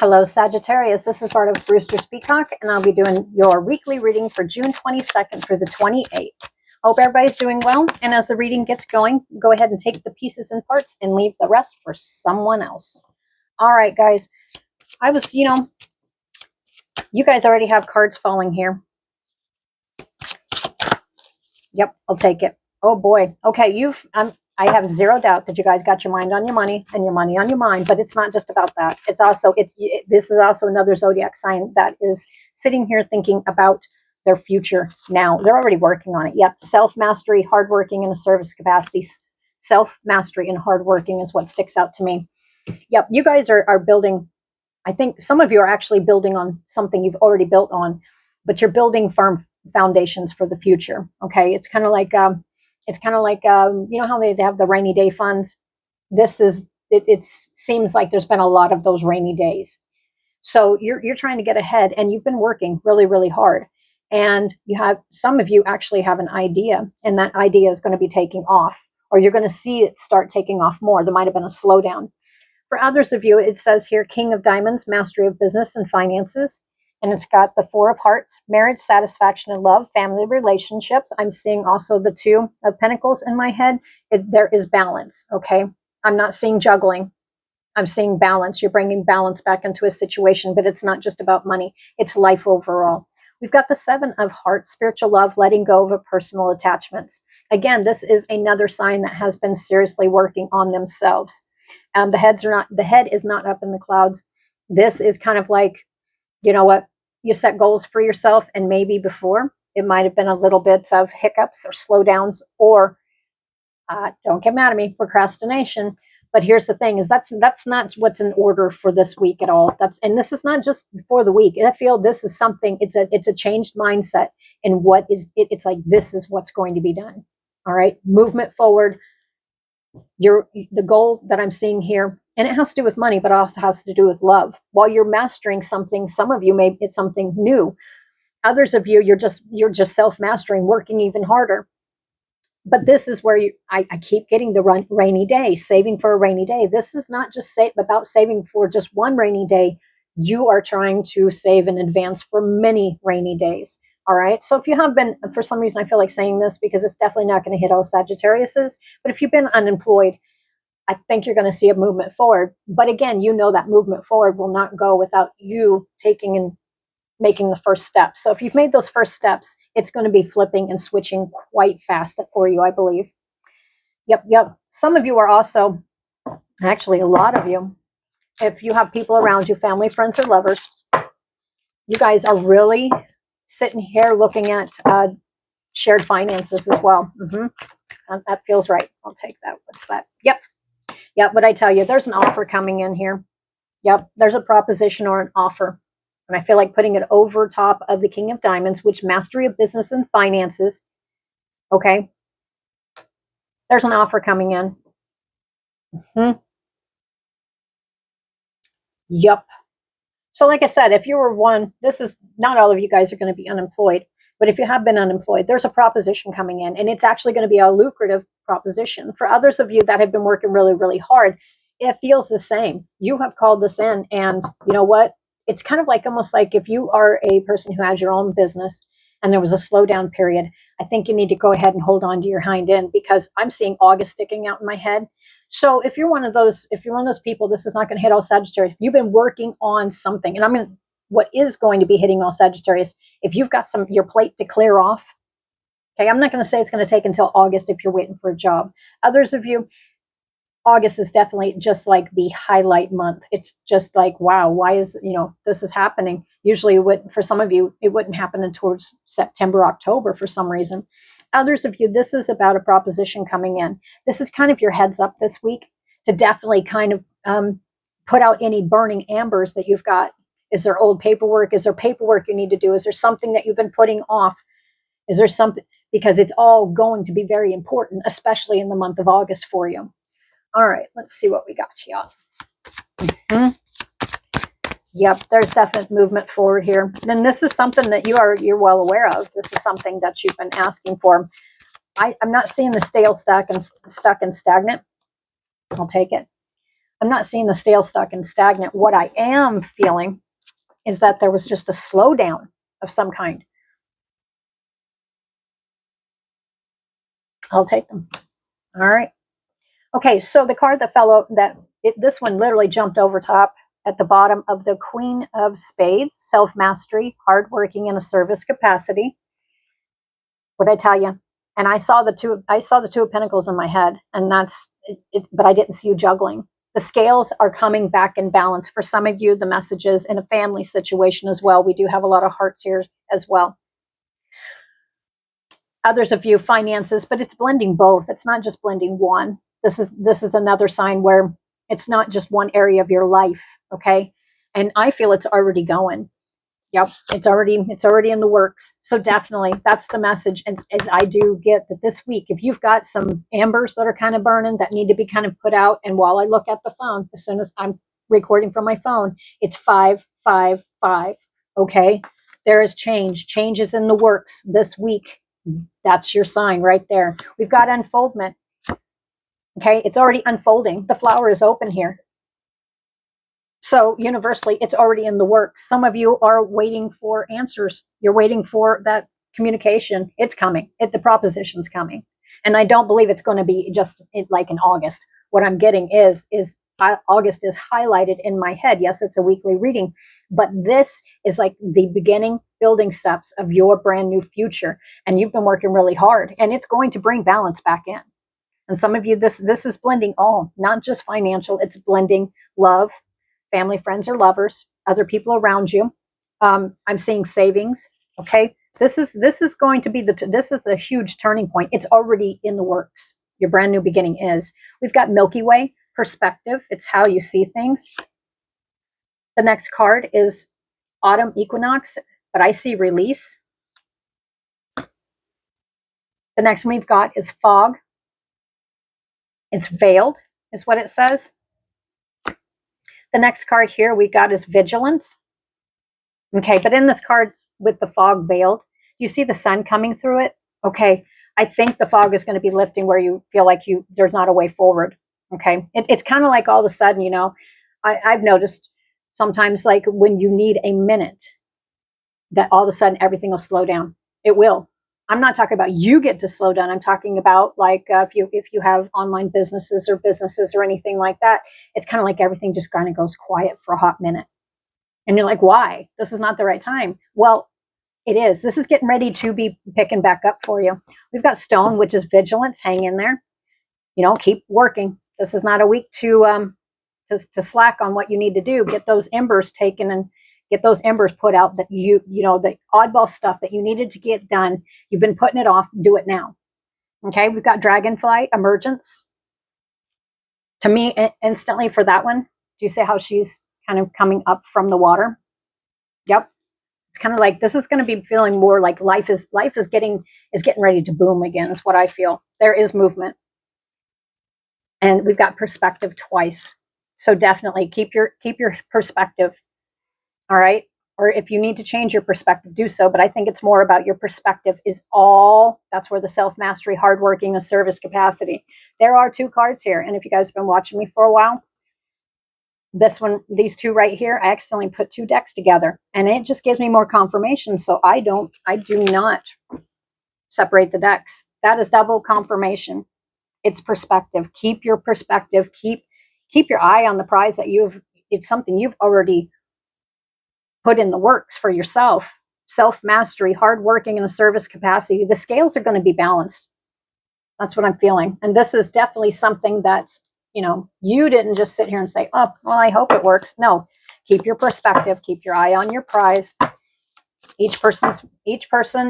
Hello, Sagittarius. This is part of Roosters, Peacock, and I'll be doing your weekly reading for June 22nd through the 28th. Hope everybody's doing well, and as the reading gets going, go ahead and take the pieces and parts and leave the rest for someone else. All right, guys. You guys already have cards falling here. Yep, I'll take it. Oh, boy. Okay, I have zero doubt that you guys got your mind on your money and your money on your mind, but it's not just about that. It's also, this is also another Zodiac sign that is sitting here thinking about their future now. They're already working on it. Yep, self-mastery, hardworking in a service capacity. Self-mastery and hardworking is what sticks out to me. Yep, you guys are building. I think some of you are actually building on something you've already built on, but you're building firm foundations for the future. Okay, it's kind of like you know how they have the rainy day funds. It seems like there's been a lot of those rainy days, so you're trying to get ahead, and you've been working really, really hard, and some of you actually have an idea, and that idea is going to be taking off, or you're going to see it start taking off more. There might have been a slowdown. For others of you, it says here, King of Diamonds, mastery of business and finances. And it's got the Four of Hearts, marriage, satisfaction, and love, family relationships. I'm seeing also the Two of Pentacles in my head. There is balance, okay? I'm not seeing juggling. I'm seeing balance. You're bringing balance back into a situation, but it's not just about money. It's life overall. We've got the Seven of Hearts, spiritual love, letting go of personal attachments. Again, this is another sign that has been seriously working on themselves. The head is not up in the clouds. This is kind of like, you know what? You set goals for yourself, and maybe before it might have been a little bit of hiccups or slowdowns, or don't get mad at me, procrastination. But here's the thing: is that's not what's in order for this week at all. And this is not just for the week. I feel this is something. It's a changed mindset in what is. It's like this is what's going to be done. All right, movement forward. The goal that I'm seeing here. And it has to do with money, but also has to do with love. While you're mastering something, some of you it's something new. Others of you, you're just self-mastering, working even harder. But this is where I keep getting the rainy day, saving for a rainy day. This is not just about saving for just one rainy day. You are trying to save in advance for many rainy days. All right. So if you have been, for some reason, I feel like saying this because it's definitely not going to hit all Sagittariuses. But if you've been unemployed, I think you're going to see a movement forward. But again, you know that movement forward will not go without you taking and making the first steps. So if you've made those first steps, it's going to be flipping and switching quite fast for you, I believe. Yep. Some of you are also, actually a lot of you, if you have people around you, family, friends, or lovers, you guys are really sitting here looking at shared finances as well. That feels right. I'll take that. What's that? Yep, but I tell you, there's an offer coming in here. Yep, there's a proposition or an offer. And I feel like putting it over top of the King of Diamonds, which mastery of business and finances. Okay. There's an offer coming in. Yep. So like I said, if you were one, not all of you guys are going to be unemployed, but if you have been unemployed, there's a proposition coming in, and it's actually going to be a lucrative proposition. For others of you that have been working really, really hard, it feels the same. You have called this in, and you know what? It's kind of like almost like if you are a person who has your own business and there was a slowdown period, I think you need to go ahead and hold on to your hind end, because I'm seeing August sticking out in my head. So if you're one of those people, this is not going to hit all Sagittarius. If you've been working on something, and what is going to be hitting all Sagittarius, if you've got your plate to clear off, okay, I'm not going to say it's going to take until August if you're waiting for a job. Others of you, August is definitely just like the highlight month. It's just like, wow, why is, this is happening? Usually for some of you, it wouldn't happen until towards September, October for some reason. Others of you, this is about a proposition coming in. This is kind of your heads up this week to definitely kind of put out any burning ambers that you've got. Is there old paperwork? Is there paperwork you need to do? Is there something that you've been putting off? Is there something? Because it's all going to be very important, especially in the month of August for you. All right, let's see what we got here. Yep, there's definite movement forward here. And this is something that you're well aware of. This is something that you've been asking for. I'm not seeing the stale, stuck and stagnant. I'll take it. I'm not seeing the stale, stuck, and stagnant. What I am feeling is that there was just a slowdown of some kind. I'll take them. All right. Okay, so the card that fell out, this one literally jumped over top at the bottom of the Queen of Spades, self-mastery, hardworking in a service capacity. What did I tell you? And I saw the two of Pentacles in my head, and that's it, but I didn't see you juggling. The scales are coming back in balance. For some of you, the messages in a family situation as well. We do have a lot of hearts here as well. Others of you, finances, but it's blending both. It's not just blending one. This is another sign where it's not just one area of your life, okay? And I feel it's already going. Yep, it's already in the works. So definitely, that's the message. And as I do get that this week, if you've got some embers that are kind of burning that need to be kind of put out, and while I look at the phone, as soon as I'm recording from my phone, it's 555. Okay, there is change. Change is in the works this week. That's your sign right there. We've got unfoldment. Okay, it's already unfolding. The flower is open here. So universally, it's already in the works. Some of you are waiting for answers. You're waiting for that communication. It's coming. The proposition's coming. And I don't believe it's going to be just like in August. What I'm getting is August is highlighted in my head. Yes, it's a weekly reading, but this is like the beginning building steps of your brand new future. And you've been working really hard, and it's going to bring balance back in. And some of you, this is blending all, not just financial. It's blending love, family, friends, or lovers, other people around you. I'm seeing savings. Okay, this is going to be this is a huge turning point. It's already in the works. Your brand new beginning is. We've got Milky Way, perspective. It's how you see things. The next card is autumn equinox, but I see release. The next one we've got is fog. It's veiled, is what it says. The next card here we got is vigilance. Okay, but in this card with the fog veiled, you see the sun coming through it? Okay, I think the fog is going to be lifting where you feel like there's not a way forward. Okay, it's kind of like all of a sudden, I've noticed sometimes like when you need a minute, that all of a sudden everything will slow down. It will. I'm not talking about you get to slow down. I'm talking about like if you have online businesses or anything like that, it's kind of like everything just kind of goes quiet for a hot minute. And you're like, why? This is not the right time. Well, it is. This is getting ready to be picking back up for you. We've got stone, which is vigilance. Hang in there. Keep working. This is not a week to slack on what you need to do. Get those embers taken and get those embers put out that the oddball stuff that you needed to get done. You've been putting it off. Do it now. Okay. We've got dragonfly emergence. To me, instantly for that one, do you see how she's kind of coming up from the water? Yep. It's kind of like this is going to be feeling more like life is getting ready to boom again, is what I feel. There is movement. And we've got perspective twice. So definitely keep your perspective. All right. Or if you need to change your perspective, do so. But I think it's more about your perspective that's where the self-mastery, hardworking, a service capacity. There are two cards here. And if you guys have been watching me for a while, these two right here, I accidentally put two decks together, and it just gives me more confirmation. So I do not separate the decks. That is double confirmation. It's perspective. Keep your perspective. Keep your eye on the prize that it's something you've already put in the works for yourself. Self-mastery, hardworking in a service capacity. The scales are going to be balanced. That's what I'm feeling. And this is definitely something that's, you didn't just sit here and say, oh, well, I hope it works. No, keep your perspective, keep your eye on your prize. Each person,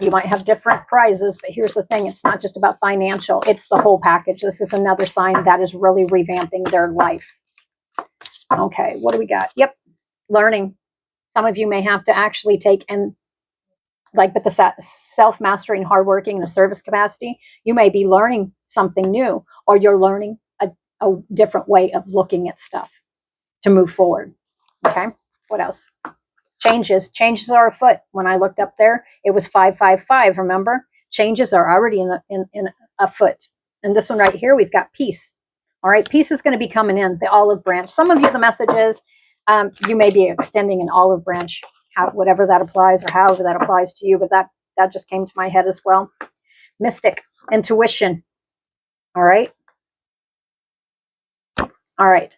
you might have different prizes, but here's the thing. It's not just about financial. It's the whole package. This is another sign that is really revamping their life. Okay, what do we got? Yep, learning. Some of you may have to actually take but the self-mastery and hardworking in a service capacity, you may be learning something new, or you're learning a different way of looking at stuff to move forward. Okay, what else? Changes are afoot. When I looked up there, it was 555. Remember, changes are already in afoot. And this one right here, we've got peace. All right, peace is going to be coming in, the olive branch. Some of you, the message is you may be extending an olive branch, whatever that applies or however that applies to you, but that just came to my head as well. Mystic, intuition. All right. All right.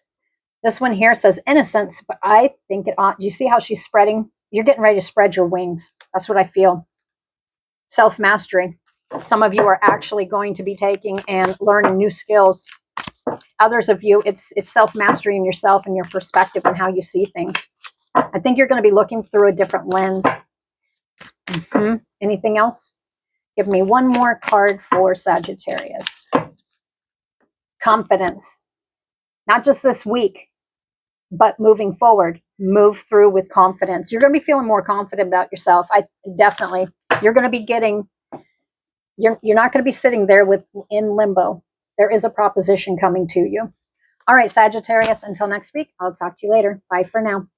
This one here says innocence, but I think it ought, you see how she's spreading? You're getting ready to spread your wings. That's what I feel. Self-mastery. Some of you are actually going to be taking and learning new skills. Others of you, it's self-mastery in yourself and your perspective and how you see things. I think you're going to be looking through a different lens. Anything else? Give me one more card for Sagittarius. Confidence. Not just this week, but moving forward. Move through with confidence. You're going to be feeling more confident about yourself. Definitely. You're going to be getting, you're not going to be sitting there in limbo. There is a proposition coming to you. All right, Sagittarius, until next week, I'll talk to you later. Bye for now.